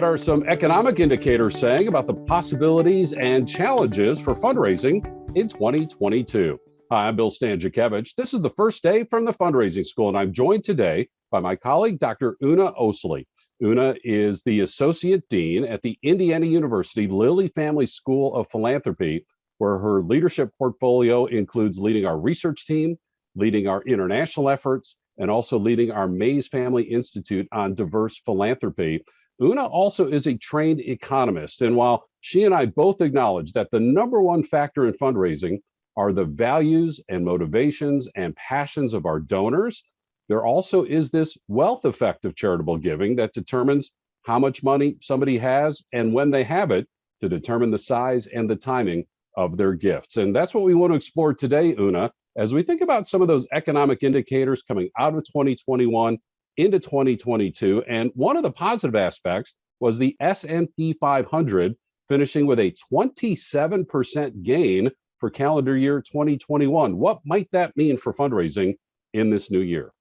What are some economic indicators saying about the possibilities and challenges for fundraising in 2022? Hi, I'm Bill Stanczykiewicz. This is the first day from the Fundraising School, and I'm joined today by my colleague, Dr. Una Osley. Una is the Associate Dean at the Indiana University Lilly Family School of Philanthropy, where her leadership portfolio includes leading our research team, leading our international efforts, and also leading our Mays Family Institute on diverse philanthropy. Una also is a trained economist, and while she and I both acknowledge that the number one factor in fundraising are the values and motivations and passions of our donors, there also is this wealth effect of charitable giving that determines how much money somebody has and when they have it to determine the size and the timing of their gifts. And that's what we want to explore today, Una, as we think about some of those economic indicators coming out of 2021 into 2022. And one of the positive aspects was the S&P 500 finishing with a 27% gain for calendar year 2021. What might that mean for fundraising in this new year?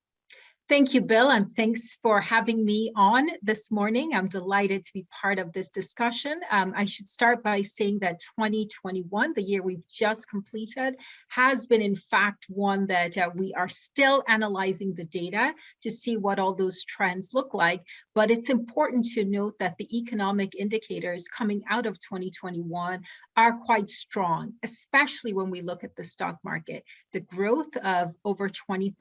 Thank you, Bill, and thanks for having me on this morning. I'm delighted to be part of this discussion. I should start by saying that 2021, the year we've just completed, has been in fact one that we are still analyzing the data to see what all those trends look like. But it's important to note that the economic indicators coming out of 2021 are quite strong, especially when we look at the stock market. The growth of over 20%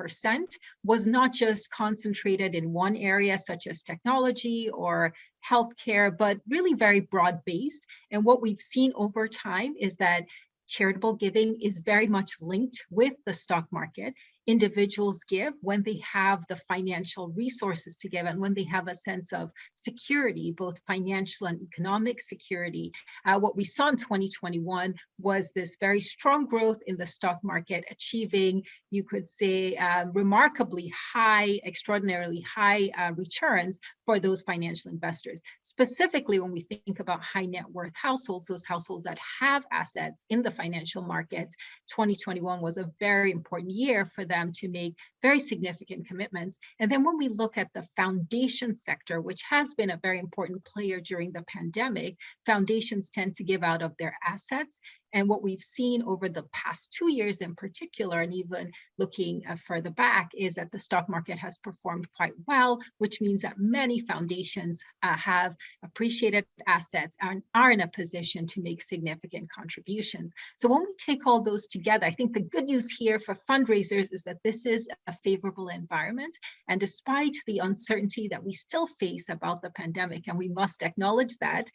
was not just concentrated in one area such as technology or healthcare, but really very broad-based. And what we've seen over time is that charitable giving is very much linked with the stock market. Individuals give when they have the financial resources to give and when they have a sense of security, both financial and economic security. What we saw in 2021 was this very strong growth in the stock market, achieving, you could say, remarkably high, extraordinarily high returns for those financial investors. Specifically, when we think about high net worth households, those households that have assets in the financial markets, 2021 was a very important year for them to make very significant commitments. And then when we look at the foundation sector, which has been a very important player during the pandemic, foundations tend to give out of their assets. And what we've seen over the past 2 years in particular, and even looking further back, is that the stock market has performed quite well, which means that many foundations have appreciated assets and are in a position to make significant contributions. So when we take all those together, I think the good news here for fundraisers is that this is a favorable environment. And despite the uncertainty that we still face about the pandemic, and we must acknowledge that,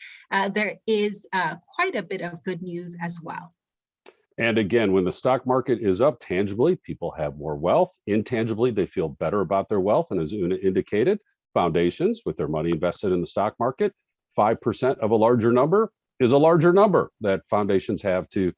there is quite a bit of good news as well. And again, when the stock market is up tangibly, people have more wealth. Intangibly, they feel better about their wealth. And as Una indicated, foundations with their money invested in the stock market, 5% of a larger number is a larger number that foundations have to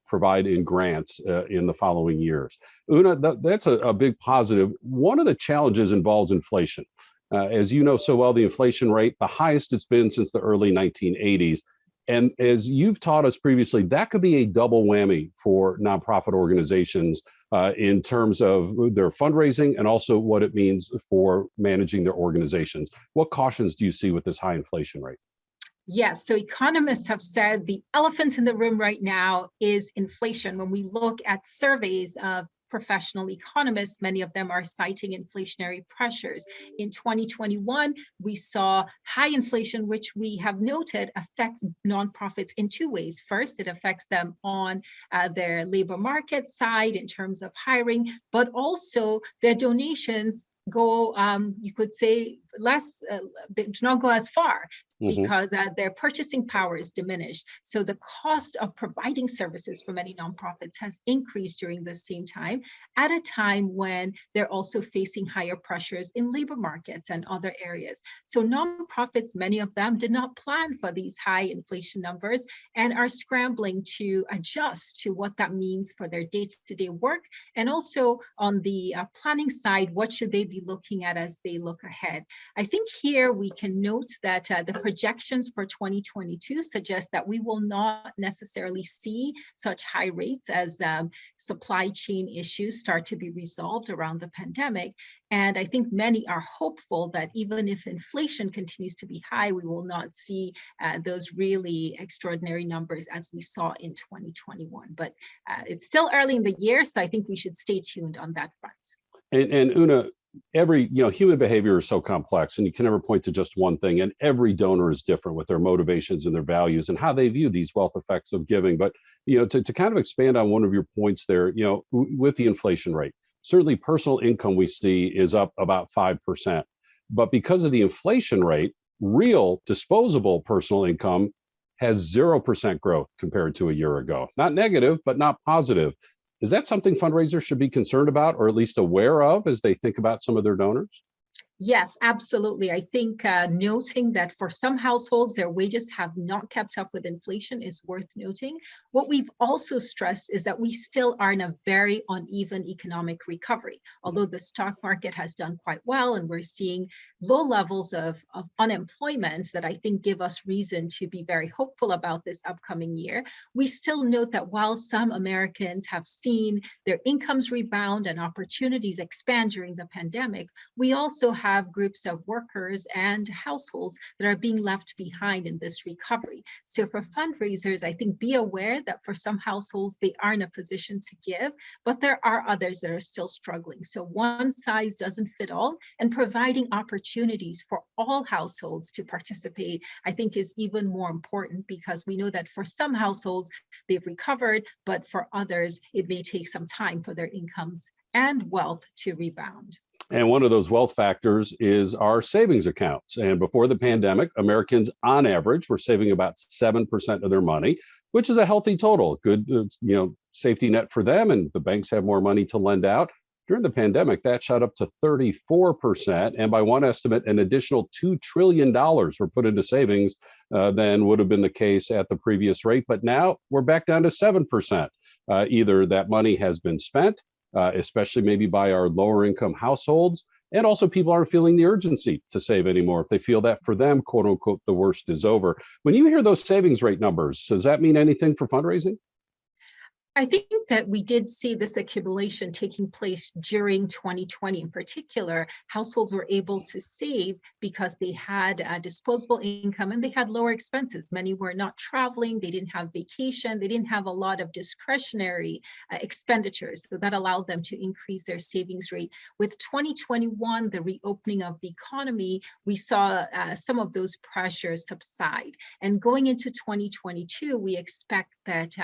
provide in grants in the following years. Una, that's a big positive. One of the challenges involves inflation. As you know so well, the inflation rate, the highest it's been since the early 1980s. And as you've taught us previously, that could be a double whammy for nonprofit organizations in terms of their fundraising and also what it means for managing their organizations. What cautions do you see with this high inflation rate? Yes, so economists have said the elephant in the room right now is inflation. When we look at surveys of professional economists, many of them are citing inflationary pressures. In 2021, we saw high inflation, which we have noted affects nonprofits in two ways. First, it affects them on their labor market side in terms of hiring, but also their donations go, you could say, they do not go as far because their purchasing power is diminished. So the cost of providing services for many nonprofits has increased during the same time, at a time when they're also facing higher pressures in labor markets and other areas. So nonprofits, many of them did not plan for these high inflation numbers and are scrambling to adjust to what that means for their day-to-day work. And also on the planning side, what should they be looking at as they look ahead? I think here we can note that the projections for 2022 suggest that we will not necessarily see such high rates as supply chain issues start to be resolved around the pandemic. And I think many are hopeful that even if inflation continues to be high, we will not see those really extraordinary numbers as we saw in 2021. But it's still early in the year, so I think we should stay tuned on that front. And Una, every human behavior is so complex, and you can never point to just one thing. And every donor is different with their motivations and their values and how they view these wealth effects of giving. But to kind of expand on one of your points there, with the inflation rate, certainly personal income we see is up about 5%. But because of the inflation rate, real disposable personal income has 0% growth compared to a year ago. Not negative, but not positive. Is that something fundraisers should be concerned about, or at least aware of as they think about some of their donors? Yes, absolutely. I think noting that for some households, their wages have not kept up with inflation is worth noting. What we've also stressed is that we still are in a very uneven economic recovery. Although the stock market has done quite well and we're seeing low levels of unemployment that I think give us reason to be very hopeful about this upcoming year, we still note that while some Americans have seen their incomes rebound and opportunities expand during the pandemic, we also have groups of workers and households that are being left behind in this recovery. So for fundraisers, I think be aware that for some households, they are in a position to give, but there are others that are still struggling. So one size doesn't fit all, and providing opportunities for all households to participate, I think is even more important, because we know that for some households, they've recovered, but for others, it may take some time for their incomes and wealth to rebound. And one of those wealth factors is our savings accounts. And before the pandemic, Americans on average were saving about 7% of their money, which is a healthy total. Good, safety net for them, and the banks have more money to lend out. During the pandemic, that shot up to 34%. And by one estimate, an additional $2 trillion were put into savings than would have been the case at the previous rate. But now we're back down to 7%. Either that money has been spent, especially maybe by our lower income households. And also people aren't feeling the urgency to save anymore if they feel that for them, quote unquote, the worst is over. When you hear those savings rate numbers, does that mean anything for fundraising? I think that we did see this accumulation taking place during 2020. In particular, households were able to save because they had disposable income and they had lower expenses. Many were not traveling, they didn't have vacation, they didn't have a lot of discretionary expenditures. So that allowed them to increase their savings rate. With 2021, the reopening of the economy, we saw some of those pressures subside. And going into 2022, we expect that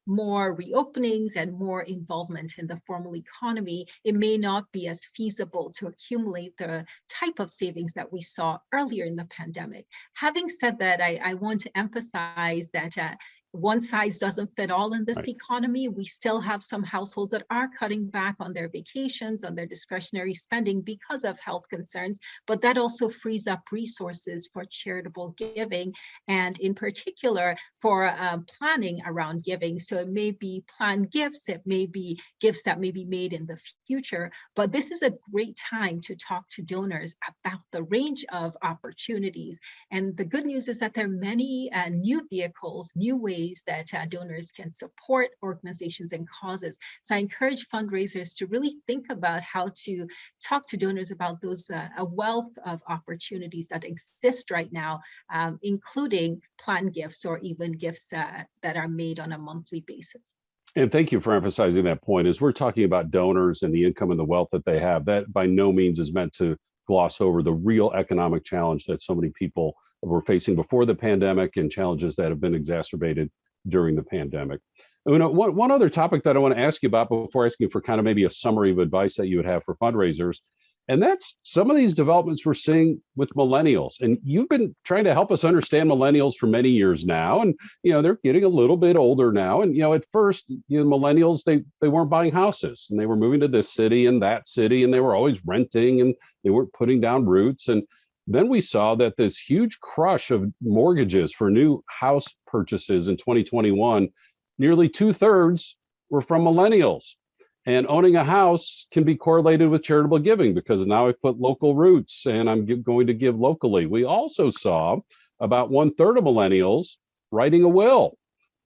more reopenings and more involvement in the formal economy, it may not be as feasible to accumulate the type of savings that we saw earlier in the pandemic. Having said that, I want to emphasize that one size doesn't fit all in this economy. We still have some households that are cutting back on their vacations, on their discretionary spending because of health concerns, but that also frees up resources for charitable giving, and in particular for planning around giving. So it may be planned gifts, it may be gifts that may be made in the future, but this is a great time to talk to donors about the range of opportunities. And the good news is that there are many new vehicles, new ways that donors can support organizations and causes. So I encourage fundraisers to really think about how to talk to donors about those a wealth of opportunities that exist right now, including planned gifts or even gifts that are made on a monthly basis. And thank you for emphasizing that point. As we're talking about donors and the income and the wealth that they have, that by no means is meant to gloss over the real economic challenge that so many people were facing before the pandemic and challenges that have been exacerbated during the pandemic. One other topic that I want to ask you about before asking for kind of maybe a summary of advice that you would have for fundraisers, and that's some of these developments we're seeing with millennials. And you've been trying to help us understand millennials for many years now. And, they're getting a little bit older now. And, at first, millennials, they weren't buying houses and they were moving to this city and that city, and they were always renting and they weren't putting down roots. And then we saw that this huge crush of mortgages for new house purchases in 2021, nearly 2/3 were from millennials. And owning a house can be correlated with charitable giving because now I've put local roots and I'm going to give locally. We also saw about 1/3 of millennials writing a will.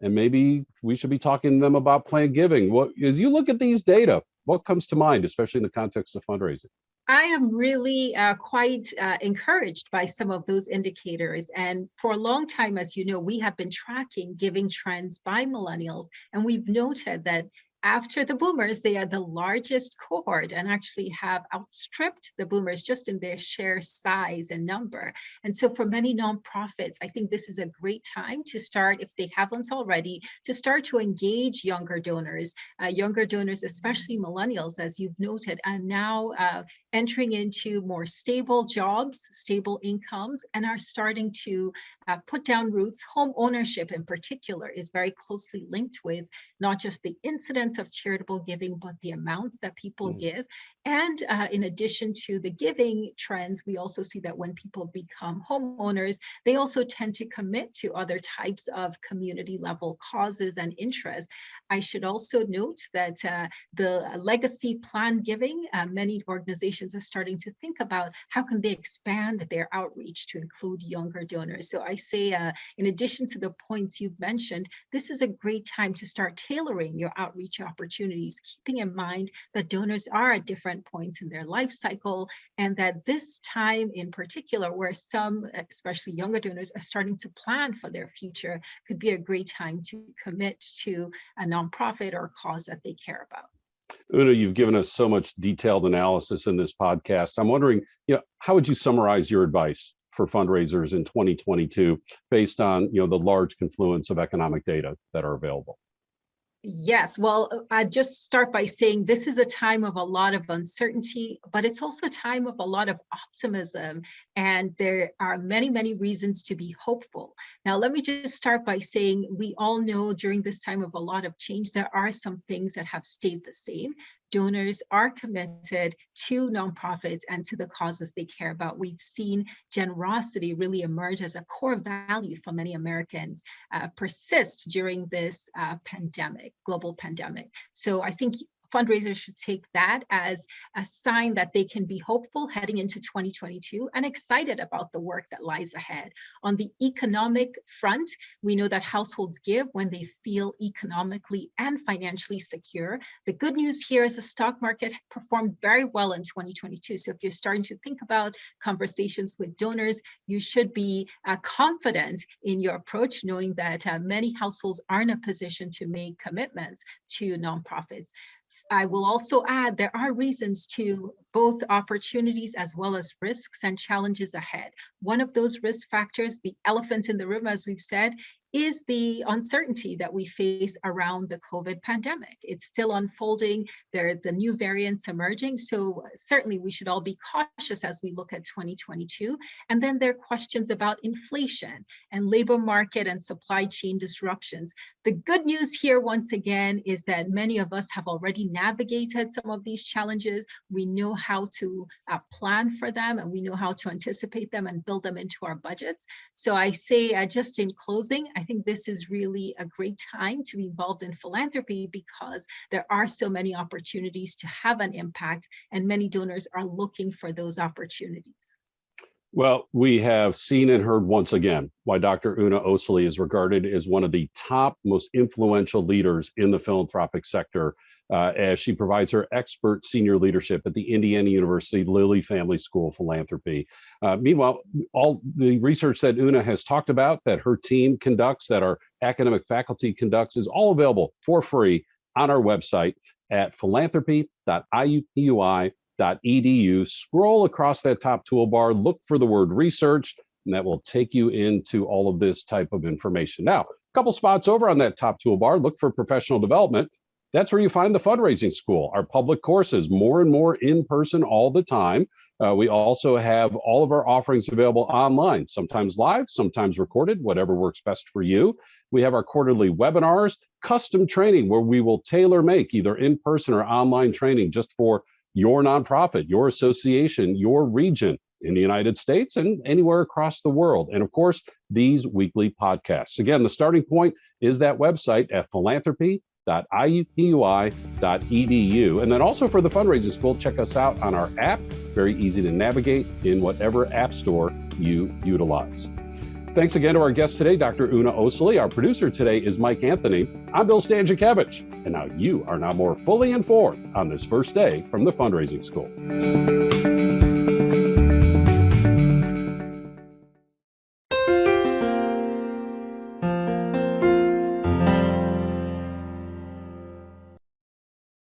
And maybe we should be talking to them about planned giving. As you look at these data, what comes to mind, especially in the context of fundraising? I am really quite encouraged by some of those indicators. And for a long time, as you know, we have been tracking giving trends by millennials. And we've noted that after the boomers, they are the largest cohort and actually have outstripped the boomers just in their share size and number. And so for many nonprofits, I think this is a great time to start, if they haven't already, to start to engage younger donors, especially millennials, as you've noted, and now entering into more stable jobs, stable incomes, and are starting to put down roots. Home ownership in particular is very closely linked with not just the incidence of charitable giving, but the amounts that people give. And in addition to the giving trends, we also see that when people become homeowners, they also tend to commit to other types of community level causes and interests. I should also note that the legacy plan giving, many organizations are starting to think about how can they expand their outreach to include younger donors. So I say, in addition to the points you've mentioned, this is a great time to start tailoring your outreach opportunities, keeping in mind that donors are at different points in their life cycle, and that this time in particular, where some, especially younger donors, are starting to plan for their future, could be a great time to commit to a nonprofit or cause that they care about. Una, you've given us so much detailed analysis in this podcast. I'm wondering, how would you summarize your advice for fundraisers in 2022 based on, the large confluence of economic data that are available? Yes, well, I'd just start by saying this is a time of a lot of uncertainty, but it's also a time of a lot of optimism, and there are many, many reasons to be hopeful. Now, let me just start by saying we all know during this time of a lot of change, there are some things that have stayed the same. Donors are committed to nonprofits and to the causes they care about. We've seen generosity really emerge as a core value for many Americans, persist during this global pandemic. So I think fundraisers should take that as a sign that they can be hopeful heading into 2022 and excited about the work that lies ahead. On the economic front, we know that households give when they feel economically and financially secure. The good news here is the stock market performed very well in 2022. So if you're starting to think about conversations with donors, you should be confident in your approach, knowing that many households are in a position to make commitments to nonprofits. I will also add there are reasons to both opportunities as well as risks and challenges ahead. One of those risk factors, the elephant in the room, as we've said, is the uncertainty that we face around the COVID pandemic. It's still unfolding. There are the new variants emerging. So certainly we should all be cautious as we look at 2022. And then there are questions about inflation and labor market and supply chain disruptions. The good news here, once again, is that many of us have already navigated some of these challenges. We know how to plan for them, and we know how to anticipate them and build them into our budgets. So I say, just in closing, I think this is really a great time to be involved in philanthropy because there are so many opportunities to have an impact, and many donors are looking for those opportunities. Well, we have seen and heard once again why Dr. Una Osili is regarded as one of the top, most influential leaders in the philanthropic sector, as she provides her expert senior leadership at the Indiana University Lilly Family School of Philanthropy. Meanwhile, all the research that Una has talked about, that her team conducts, that our academic faculty conducts, is all available for free on our website at philanthropy.iupui.edu. Scroll across that top toolbar, look for the word research, and that will take you into all of this type of information. Now, a couple spots over on that top toolbar, look for professional development. That's where you find the fundraising school, our public courses, more and more in person all the time. We also have all of our offerings available online, sometimes live, sometimes recorded, whatever works best for you. We have our quarterly webinars, custom training where we will tailor make either in person or online training just for your nonprofit, your association, your region in the United States and anywhere across the world. And of course, these weekly podcasts. Again, the starting point is that website at philanthropy.iupui.edu. And then also for the fundraising school, check us out on our app. Very easy to navigate in whatever app store you utilize. Thanks again to our guest today, Dr. Una Osili. Our producer today is Mike Anthony. I'm Bill Stanczykiewicz, and now you are now more fully informed on this first day from the Fundraising School.